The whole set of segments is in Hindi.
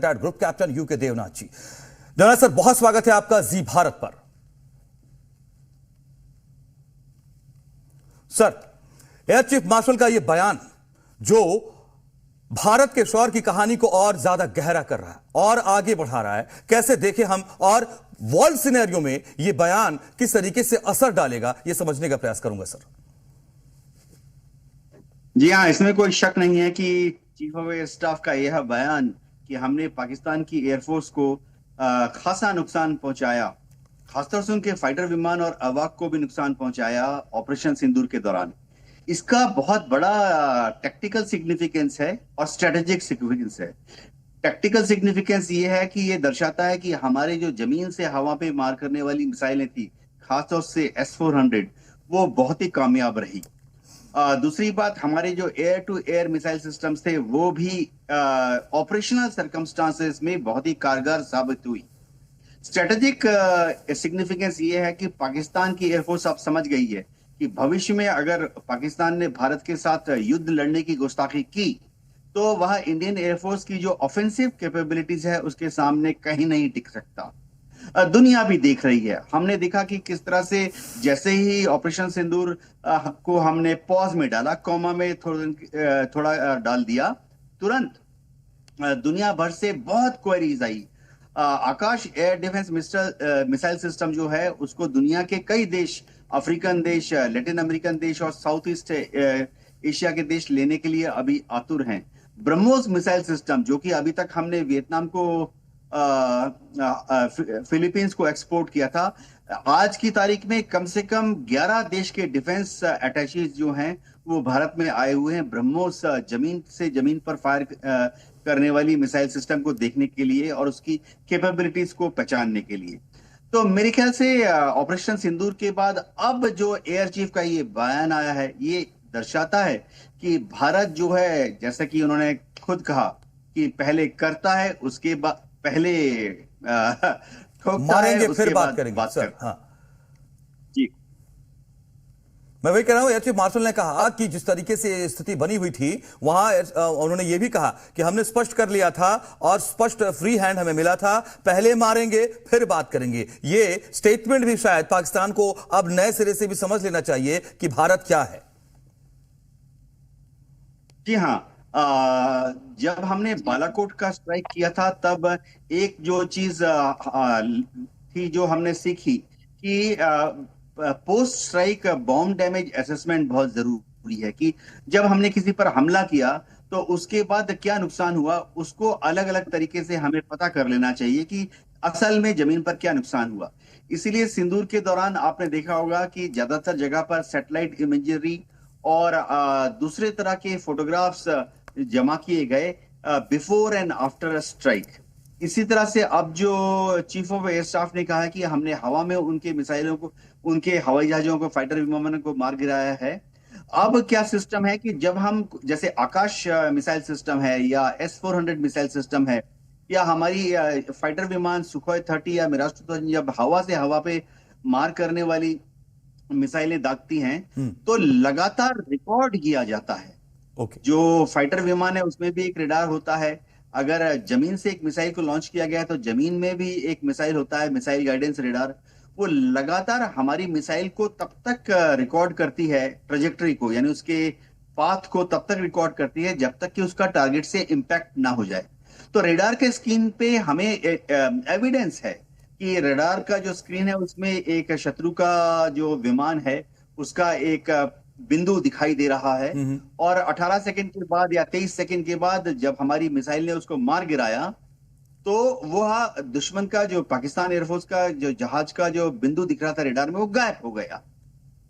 ग्रुप कैप्टन यूके देवनाथ जी। देवनाथ सर, बहुत स्वागत है आपका जी भारत पर। सर, एयर चीफ मार्शल का यह बयान जो भारत के शौर्य की कहानी को और ज्यादा गहरा कर रहा है और आगे बढ़ा रहा है, कैसे देखें हम, और वर्ल्ड सिनेरियो में यह बयान किस तरीके से असर डालेगा, यह समझने का प्रयास करूंगा सर। जी हाँ, इसमें कोई शक नहीं है कि चीफ ऑफ एयर स्टाफ का यह बयान कि हमने पाकिस्तान की एयरफोर्स को खासा नुकसान पहुंचाया, खासतौर से उनके फाइटर विमान और अवाक को भी नुकसान पहुंचाया ऑपरेशन सिंदूर के दौरान, इसका बहुत बड़ा टेक्टिकल सिग्निफिकेंस है और स्ट्रेटेजिक सिग्निफिकेंस है। टेक्टिकल सिग्निफिकेंस ये है कि ये दर्शाता है कि हमारे जो जमीन से हवा पे मार करने वाली मिसाइलें थी, खासतौर से S-400, वो बहुत ही कामयाब रही। दूसरी बात, हमारे जो air to air missile systems थे वो भी ऑपरेशनल सर्कमस्टांसेस में बहुत ही कारगर साबित हुई। स्ट्रेटेजिक सिग्निफिकेंस ये है कि पाकिस्तान की एयरफोर्स अब समझ गई है कि भविष्य में अगर पाकिस्तान ने भारत के साथ युद्ध लड़ने की गुस्ताखी की तो वह इंडियन एयरफोर्स की जो ऑफेंसिव कैपेबिलिटीज है उसके सामने कहीं नहीं टिक सकता। दुनिया भी देख रही है। हमने देखा कि किस तरह से जैसे ही ऑपरेशन सिंदूर को हमने पॉज में डाला, कॉमा में थोड़ा डाल दिया, तुरंत दुनिया भर से बहुत क्वेरीज आई। आकाश एयर डिफेंस मिसाइल सिस्टम जो है उसको दुनिया के कई देश, अफ्रीकन देश, लैटिन अमेरिकन देश और साउथ ईस्ट एशिया के देश लेने के लिए अभी आतुर हैं। ब्रह्मोस मिसाइल सिस्टम जो कि अभी तक हमने वियतनाम को, फिलीपींस को एक्सपोर्ट किया था, आज की तारीख में कम से कम 11 देश के डिफेंस अटैचीज जो हैं वो भारत में आए हुए हैं ब्रह्मोस जमीन से जमीन पर फायर करने वाली मिसाइल सिस्टम को देखने के लिए और उसकी कैपेबिलिटीज को पहचानने के लिए। तो मेरे ख्याल से ऑपरेशन सिंदूर के बाद अब जो एयर चीफ का ये बयान आया है ये दर्शाता है कि भारत जो है, जैसा कि उन्होंने खुद कहा कि पहले करता है, उसके बाद पहले ठोकता मारेंगे है, फिर बात करेंगे सर। हाँ जी, मैं वही कह रहा हूं, एयर चीफ मार्शल ने कहा कि जिस तरीके से स्थिति बनी हुई थी वहां उन्होंने यह भी कहा कि हमने स्पष्ट कर लिया था और स्पष्ट फ्री हैंड हमें मिला था, पहले मारेंगे फिर बात करेंगे। ये स्टेटमेंट भी शायद पाकिस्तान को अब नए सिरे से भी समझ लेना चाहिए कि भारत क्या है। जी हाँ, जब हमने बालाकोट का स्ट्राइक किया था तब एक जो चीज थी जो हमने सीखी कि post strike bomb damage assessment बहुत जरूरी है, कि जब हमने किसी पर हमला किया तो उसके बाद क्या नुकसान हुआ उसको अलग अलग तरीके से हमें पता कर लेना चाहिए कि असल में जमीन पर क्या नुकसान हुआ। इसीलिए सिंदूर के दौरान आपने देखा होगा कि ज्यादातर जगह पर सैटेलाइट इमेजरी और दूसरे तरह के फोटोग्राफ्स जमा किए गए before and after a strike. इसी तरह से अब जो चीफ ऑफ एयर स्टाफ ने कहा है कि हमने हवा में उनके मिसाइलों को, उनके हवाई जहाजों को, फाइटर विमानों को मार गिराया है। अब क्या सिस्टम है कि जब हम, जैसे आकाश मिसाइल सिस्टम है या S-400 मिसाइल सिस्टम है या हमारी फाइटर विमान सुखोई 30 या मिराज 2000 जब हवा से हवा पे मार करने वाली मिसाइलें दागती हैं तो लगातार रिकॉर्ड किया जाता है। जो फाइटर विमान है उसमें भी एक रेडार होता है। अगर जमीन से एक मिसाइल को लॉन्च किया गया तो जमीन में भी एक मिसाइल होता है, मिसाइल गाइडेंस रेडार। वो लगातार हमारी मिसाइल को तब तक रिकॉर्ड करती है, ट्रेजेक्टरी को, यानी उसके पाथ को तब तक रिकॉर्ड करती है जब तक कि उसका टारगेट से इंपैक्ट ना हो जाए। तो रेडार के स्क्रीन पे हमें एविडेंस है कि रडार का जो स्क्रीन है उसमें एक शत्रु का जो विमान है उसका एक बिंदु दिखाई दे रहा है, और 18 सेकंड के बाद या 23 सेकंड के बाद जब हमारी मिसाइल ने उसको मार गिराया तो वह दुश्मन का, जो पाकिस्तान एयरफोर्स का जो जहाज का जो बिंदु दिख रहा था रेडार में, वो गायब हो गया।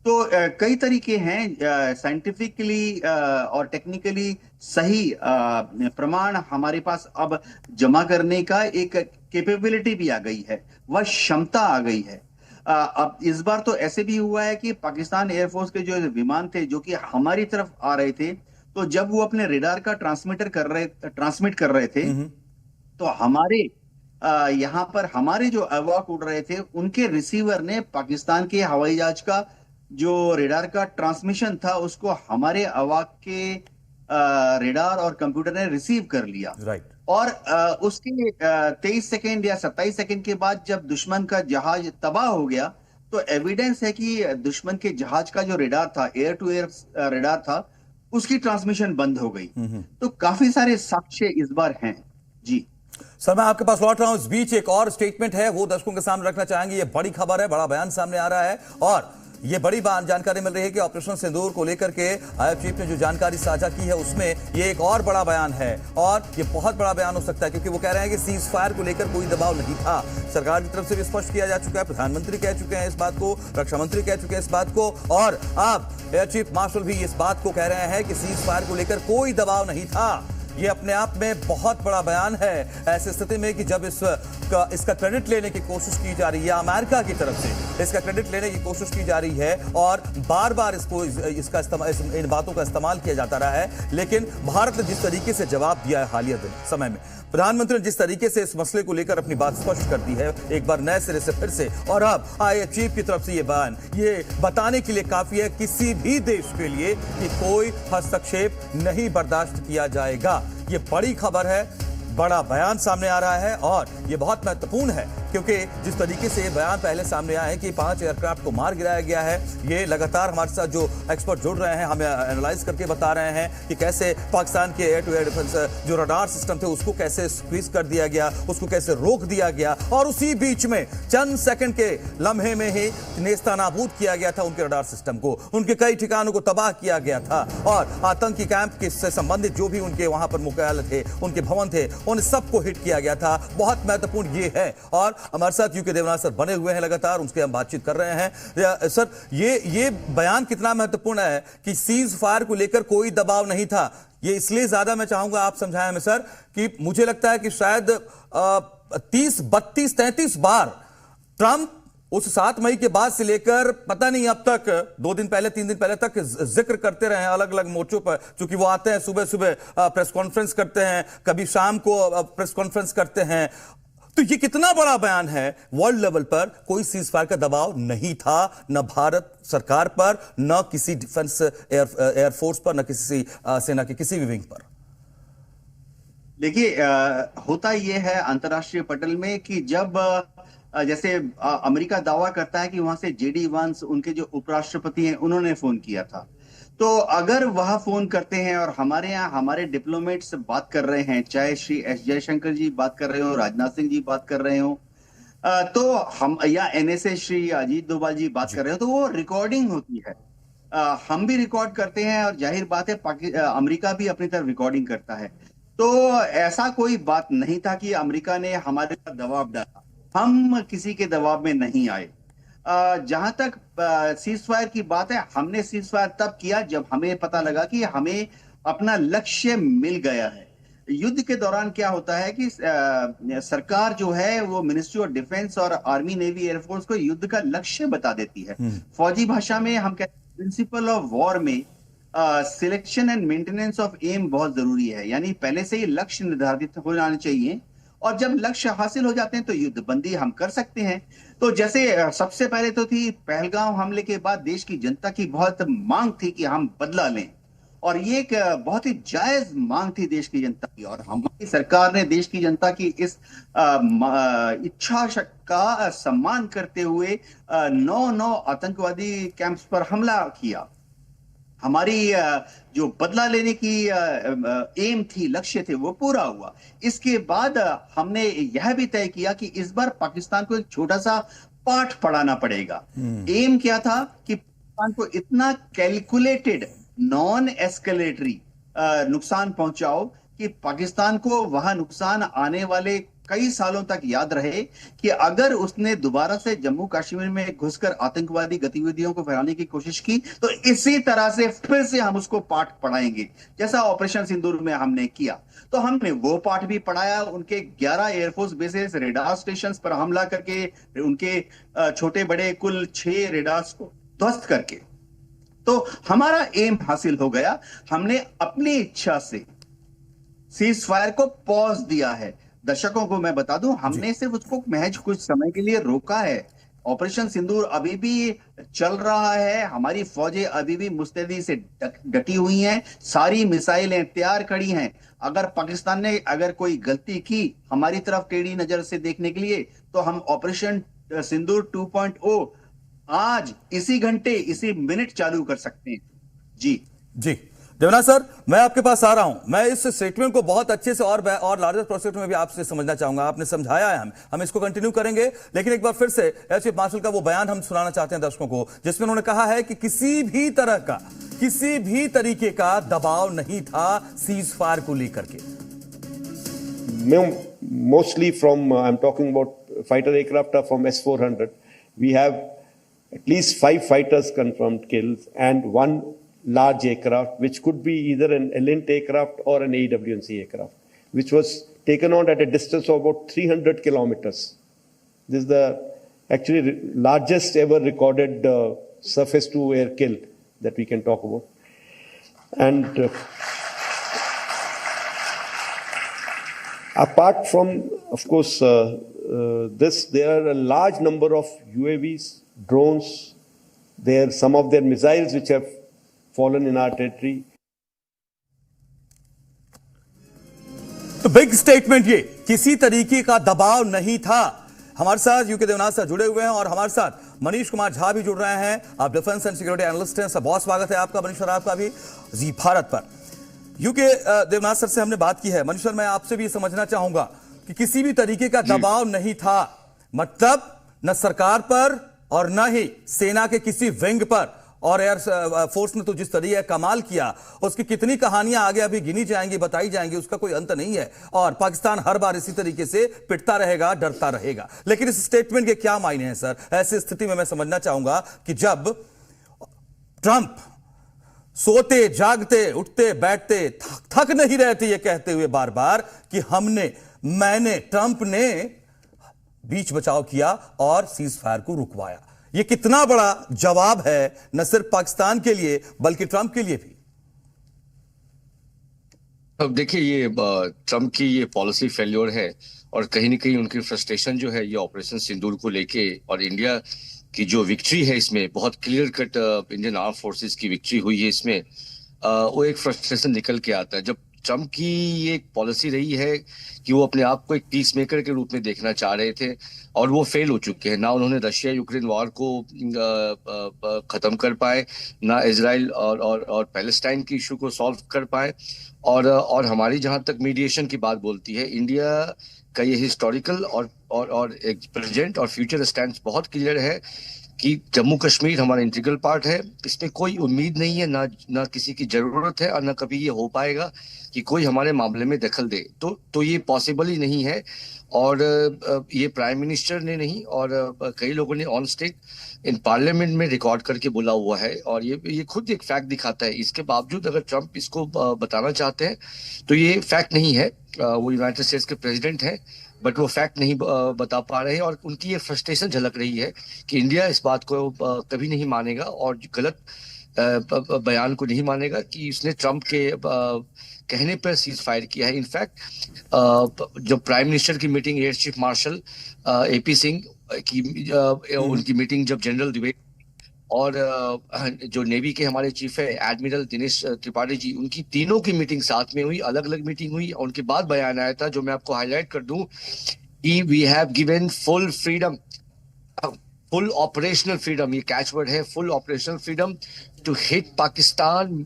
तो कई तरीके हैं, साइंटिफिकली और टेक्निकली सही प्रमाण हमारे पास अब जमा करने का एक कैपेबिलिटी भी आ गई है, वह क्षमता आ गई है। अब इस बार तो ऐसे भी हुआ है कि पाकिस्तान एयरफोर्स के जो विमान थे जो कि हमारी तरफ आ रहे थे, तो जब वो अपने रेडार का ट्रांसमिट कर रहे थे तो हमारे यहाँ पर हमारे जो अवाक उड़ रहे थे उनके रिसीवर ने पाकिस्तान के हवाई जहाज का जो रेडार का ट्रांसमिशन था उसको हमारे अवाक के रेडार और कंप्यूटर ने रिसीव कर लिया। और उसके 23 सेकेंड या 27 सेकेंड के बाद जब दुश्मन का जहाज तबाह हो गया, तो एविडेंस है कि दुश्मन के जहाज का जो रेडार था, एयर टू एयर रेडार था, उसकी ट्रांसमिशन बंद हो गई। तो काफी सारे साक्ष्य इस बार हैं जी। सर, मैं आपके पास लौट रहा हूं। इस बीच एक और स्टेटमेंट है, वो दर्शकों के सामने रखना चाहेंगे। ये बड़ी खबर है, बड़ा बयान सामने आ रहा है और ये बड़ी जानकारी मिल रही है कि ऑपरेशन सिंदूर को लेकर के आईएफ चीफ ने जो जानकारी साझा की है उसमें ये एक और बड़ा बयान है और ये बहुत बड़ा बयान हो सकता है, क्योंकि वो कह रहे हैं कि सीज फायर को लेकर कोई दबाव नहीं था। सरकार की तरफ से भी स्पष्ट किया जा चुका है, प्रधानमंत्री कह चुके हैं इस बात को, रक्षा मंत्री कह चुके हैं इस बात को, और अब एयर चीफ मार्शल भी इस बात को कह रहे हैं कि सीज फायर को लेकर कोई दबाव नहीं था। ये अपने आप में बहुत बड़ा बयान है, ऐसी स्थिति में कि जब इसका क्रेडिट लेने की कोशिश की जा रही है, अमेरिका की तरफ से इसका क्रेडिट लेने की कोशिश की जा रही है और बार बार इन बातों का इस्तेमाल किया जाता रहा है, लेकिन भारत ने जिस तरीके से जवाब दिया है हालिया समय में, प्रधानमंत्री ने जिस तरीके से इस मसले को लेकर अपनी बात स्पष्ट कर दी है एक बार नए सिरे से फिर से, और अब आईएएफ चीफ की तरफ से ये बयान ये बताने के लिए काफी है किसी भी देश के लिए कि कोई हस्तक्षेप नहीं बर्दाश्त किया जाएगा। ये बड़ी खबर है, बड़ा बयान सामने आ रहा है और ये बहुत महत्वपूर्ण है, क्योंकि जिस तरीके से ये बयान पहले सामने आया है कि 5 एयरक्राफ्ट को मार गिराया गया है, ये लगातार हमारे साथ जो एक्सपर्ट जुड़ रहे हैं हमें एनालाइज करके बता रहे हैं कि कैसे पाकिस्तान के एयर टू एयर डिफेंस जो रडार सिस्टम थे उसको कैसे स्क्वीज कर दिया गया, उसको कैसे रोक दिया गया, और उसी बीच में चंद सेकंड के लम्हे में ही नेस्तनाबूद किया गया था उनके रडार सिस्टम को, उनके कई ठिकानों को तबाह किया गया था और आतंकी कैंप से संबंधित जो भी उनके वहां पर मुख्यालय थे, उनके भवन थे, उन सबको हिट किया गया था। बहुत महत्वपूर्ण ये है और हमारे साथ यूके देवनाथ सर बने हुए हैं लगातार, उनसे हम बातचीत कर रहे हैं। सर, ये बयान कितना महत्वपूर्ण है कि सीज फायर को लेकर कोई दबाव नहीं था, ये इसलिए ज्यादा मैं चाहूंगा आप समझाएं हमें सर, कि मुझे लगता है कि शायद 30, 32, 33 बार ट्रंप उस 7 मई के बाद से लेकर पता नहीं अब तक 2 दिन पहले 3 दिन पहले तक जिक्र करते रहे हैं अलग अलग मोर्चों पर, क्योंकि वो आते हैं सुबह सुबह प्रेस कॉन्फ्रेंस करते हैं, कभी शाम को प्रेस कॉन्फ्रेंस करते हैं। तो ये कितना बड़ा बयान है, वर्ल्ड लेवल पर कोई सीज फायर का दबाव नहीं था, न भारत सरकार पर, न किसी डिफेंस एयरफोर्स पर, न किसी सेना के किसी भी विंग पर। देखिए, होता यह है अंतर्राष्ट्रीय पटल में कि जब जैसे अमेरिका दावा करता है कि वहां से जेडी वांस उनके जो उपराष्ट्रपति हैं उन्होंने फोन किया था, तो अगर वह फोन करते हैं और हमारे यहाँ हमारे डिप्लोमेट्स बात कर रहे हैं, चाहे श्री एस जयशंकर जी बात कर रहे हो, राजनाथ सिंह जी बात कर रहे हो, तो हम या एनएसए श्री अजीत डोभाल जी बात कर रहे हो, तो वो रिकॉर्डिंग होती है। हम भी रिकॉर्ड करते हैं और जाहिर बात है अमेरिका भी अपनी तरफ रिकॉर्डिंग करता है। तो ऐसा कोई बात नहीं था कि अमेरिका ने हमारे पर दबाव डाला, हम किसी के दबाव में नहीं आए। जहां तक सीज फायर की बात है, हमने सीज फायर तब किया जब हमें पता लगा कि हमें अपना लक्ष्य मिल गया है। युद्ध के दौरान क्या होता है कि सरकार जो है वो मिनिस्ट्री ऑफ डिफेंस और आर्मी नेवी एयरफोर्स को युद्ध का लक्ष्य बता देती है। फौजी भाषा में हम कहते हैं प्रिंसिपल ऑफ वॉर में selection and maintenance of aim बहुत जरूरी है, यानी पहले से ही लक्ष्य निर्धारित हो जाने चाहिए और जब लक्ष्य हासिल हो जाते हैं तो युद्ध बंदी हम कर सकते हैं। तो जैसे सबसे पहले तो थी पहलगांव हमले के बाद देश की जनता की बहुत मांग थी कि हम बदला लें, और ये एक बहुत ही जायज मांग थी देश की जनता की, और हमारी सरकार ने देश की जनता की इस इच्छा का सम्मान करते हुए 9 आतंकवादी कैंप्स पर हमला किया। हमारी जो बदला लेने की एम थी, लक्ष्य थे, वो पूरा हुआ। इसके बाद हमने यह भी तय किया कि इस बार पाकिस्तान को एक छोटा सा पाठ पढ़ाना पड़ेगा। एम क्या था कि पाकिस्तान को इतना कैलकुलेटेड नॉन एस्केलेटरी नुकसान पहुंचाओ कि पाकिस्तान को वह नुकसान आने वाले कई सालों तक याद रहे कि अगर उसने दोबारा से जम्मू कश्मीर में घुसकर आतंकवादी गतिविधियों को फैलाने की कोशिश की तो इसी तरह से फिर से हम उसको पाठ पढ़ाएंगे, जैसा ऑपरेशन सिंदूर में हमने किया। तो हमने वो पाठ भी पढ़ाया, उनके 11 एयरफोर्स बेसेस, रेडार स्टेशंस पर हमला करके, उनके छोटे बड़े कुल 6 रेडार्स को ध्वस्त करके। तो हमारा एम हासिल हो गया। हमने अपनी इच्छा से सीज फायर को पॉज दिया है। दर्शकों को मैं बता दूं, हमने सिर्फ उसको महज कुछ समय के लिए रोका है, ऑपरेशन सिंदूर अभी भी चल रहा है। हमारी फौजें अभी भी मुस्तैदी से डटी हुई हैं, सारी मिसाइलें तैयार खड़ी हैं। अगर पाकिस्तान ने अगर कोई गलती की हमारी तरफ टेढ़ी नजर से देखने के लिए, तो हम ऑपरेशन सिंदूर 2.0 आज इसी घंटे इसी मिनट चालू कर सकते हैं। जी जी देवनाथ सर, मैं आपके पास आ रहा हूं। मैं इस स्टेटमेंट को बहुत अच्छे से और लार्जर प्रोस्पेक्ट में भी आपसे समझना चाहूंगा। आपने समझाया है, हम इसको कंटिन्यू करेंगे, लेकिन एक बार फिर से एयर चीफ मार्शल का वो बयान हम सुनाना चाहते हैं दर्शकों को, जिसमें उन्होंने कहा है कि किसी भी तरीके का दबाव नहीं था सीज फायर को लेकर के। Mostly from, I'm talking about fighter aircraft are from S-400. We have at least 5 fighters confirmed kills and 1 large aircraft, which could be either an Elint aircraft or an AWNC aircraft, which was taken out at a distance of about 300 kilometers. This is the actually largest ever recorded surface to air kill that we can talk about. And apart from, of course, this, there are a large number of UAVs, drones, some of their missiles which have fallen in our territory. तो बिग स्टेटमेंट, ये किसी तरीके का दबाव नहीं था। हमारे साथ यूके देवनाथ सर जुड़े हुए हैं और हमारे साथ मनीष कुमार झा भी जुड़ रहे हैं। आप डिफेंस एंड सिक्योरिटी एनालिस्ट हैं सर, बहुत स्वागत है आपका मनीष सर, आपका भी जी भारत पर। यूके देवनाथ सर से हमने बात की है। मनीष सर, मैं आपसे भी समझना चाहूंगा कि किसी भी तरीके का दबाव नहीं था, मतलब न सरकार पर और न ही सेना के किसी विंग पर। और एयर फोर्स ने तो जिस तरीके कमाल किया, उसकी कितनी कहानियां आगे अभी गिनी जाएंगी, बताई जाएंगी, उसका कोई अंत नहीं है। और पाकिस्तान हर बार इसी तरीके से पिटता रहेगा, डरता रहेगा। लेकिन इस स्टेटमेंट के क्या मायने हैं सर? ऐसी स्थिति में मैं समझना चाहूंगा कि जब ट्रंप सोते जागते उठते बैठते थक नहीं रहते ये कहते हुए बार बार कि ट्रंप ने बीच बचाव किया और सीज फायर को रुकवाया, ये कितना बड़ा जवाब है न सिर्फ पाकिस्तान के लिए बल्कि ट्रंप के लिए भी। अब देखिए, ये ट्रंप की ये पॉलिसी फेल्योर है और कहीं ना कहीं उनकी फ्रस्ट्रेशन जो है ये ऑपरेशन सिंदूर को लेके और इंडिया की जो विक्ट्री है इसमें बहुत clear cut Indian arm forces की विक्ट्री हुई है इसमें, वो एक फ्रस्ट्रेशन निकल के आता है। जब ट्रंप की ये एक पॉलिसी रही है कि वो अपने आप को एक पीस मेकर के रूप में देखना चाह रहे थे और वो फेल हो चुके हैं। ना उन्होंने रशिया यूक्रेन वॉर को खत्म कर पाए, ना इजराइल और पैलेस्टाइन की इशू को सॉल्व कर पाए। और हमारी जहां तक मीडिएशन की बात बोलती है, इंडिया का ये हिस्टोरिकल और एक प्रेजेंट और फ्यूचर स्टैंड बहुत क्लियर है कि जम्मू कश्मीर हमारा इंटीग्रल पार्ट है। इसमें कोई उम्मीद नहीं है, ना किसी की जरूरत है और ना कभी ये हो पाएगा कि कोई हमारे मामले में दखल दे। तो ये पॉसिबल ही नहीं है। और ये प्राइम मिनिस्टर ने नहीं और कई लोगों ने ऑन स्टेज इन पार्लियामेंट में रिकॉर्ड करके बोला हुआ है और ये खुद एक फैक्ट दिखाता है। इसके बावजूद अगर ट्रंप इसको बताना चाहते हैं तो ये फैक्ट नहीं है। वो यूनाइटेड स्टेट्स के प्रेसिडेंट हैं बट वो फैक्ट नहीं बता पा रहे हैं और उनकी ये फ्रस्ट्रेशन झलक रही है कि इंडिया इस बात को कभी नहीं मानेगा और गलत बयान को नहीं मानेगा कि उसने ट्रंप के कहने पर सीज फायर किया है। इनफैक्ट जो प्राइम मिनिस्टर की meeting air chief martial AP Singh की उनकी मीटिंग जब जनरल द्विवेदी और जो नेवी के हमारे चीफ है एडमिरल दिनेश त्रिपाठी जी, उनकी तीनों की मीटिंग साथ में हुई, अलग अलग मीटिंग हुई। उनके बाद बयान आया था जो मैं आपको हाईलाइट कर दूं कि we have given full freedom, full operational freedom, ये कैचवर्ड है, full operational freedom to hit Pakistan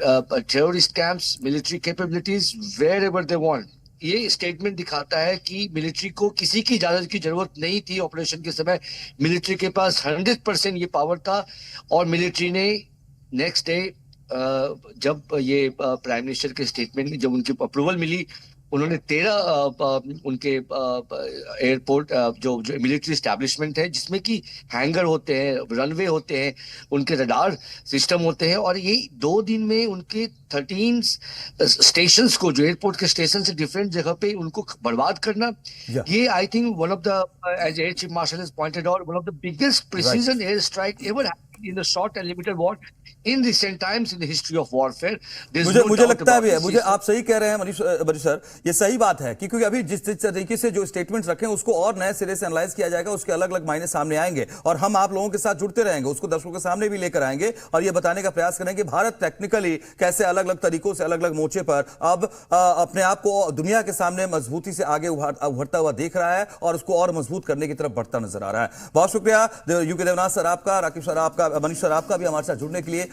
terrorist camps, military capabilities wherever they want. ये स्टेटमेंट दिखाता है कि मिलिट्री को किसी की इजाजत की जरूरत नहीं थी ऑपरेशन के समय। मिलिट्री के पास 100% ये पावर था और मिलिट्री ने नेक्स्ट डे जब ये प्राइम मिनिस्टर के स्टेटमेंट में जब उनकी अप्रूवल मिली, उन्होंने 13 उनके एयरपोर्ट जो मिलिट्री स्टैब्लिशमेंट है जिसमें कि हैंगर होते हैं, रनवे होते हैं, उनके रडार सिस्टम होते हैं और ये 2 दिन में उनके 13 स्टेशंस को, जो एयरपोर्ट के स्टेशन से डिफरेंट जगह पे उनको बर्बाद करना, ये I think one of the, as air chief marshal has pointed out, one of the biggest precision air strike ever happened in the short and limited war in recent times in the history of warfare. मुझे लगता है भी है, मुझे आप सही कह रहे हैं मनीष सर, ये सही बात है कि क्योंकि अभी जिस तरीके से जो स्टेटमेंट्स रखे हैं उसको और नए सिरे से एनालाइज किया जाएगा, उसके अलग अलग मायने सामने आएंगे और हम आप लोगों के साथ जुड़ते रहेंगे, उसको दर्शकों के सामने भी लेकर आएंगे और ये बताने का प्रयास करेंगे कि भारत टेक्निकली कैसे अलग अलग तरीकों से अलग अलग मोर्चे पर अब अपने आप को दुनिया के सामने मजबूती से आगे उभरता हुआ देख रहा है और उसको और मजबूत करने की तरफ बढ़ता नजर आ रहा है। बहुत शुक्रिया यूके देवनाथ सर आपका, राकेश सर आपका, मनीष सर आपका भी हमारे साथ जुड़ने के लिए।